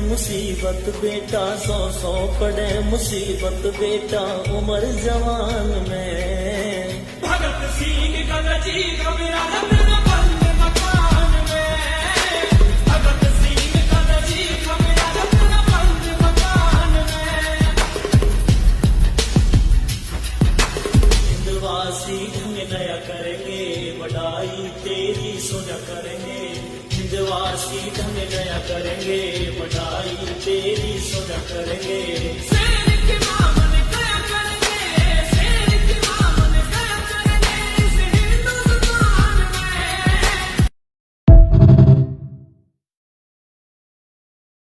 मुसीबत बेटा, 100 पड़े मुसीबत बेटा उम्र जवान में। भगत सिंह का जी का मेरा रत्न बंद मकान में, भगत सिंह का जी का मेरा रत्न बंद मकान में। हिंदवासी ढंग नया करेंगे, बढ़ाई तेरी सुना करेंगे। हिंदवासी ढंग नया करेंगे, बढ़ाई तेरी सुना करेंगे।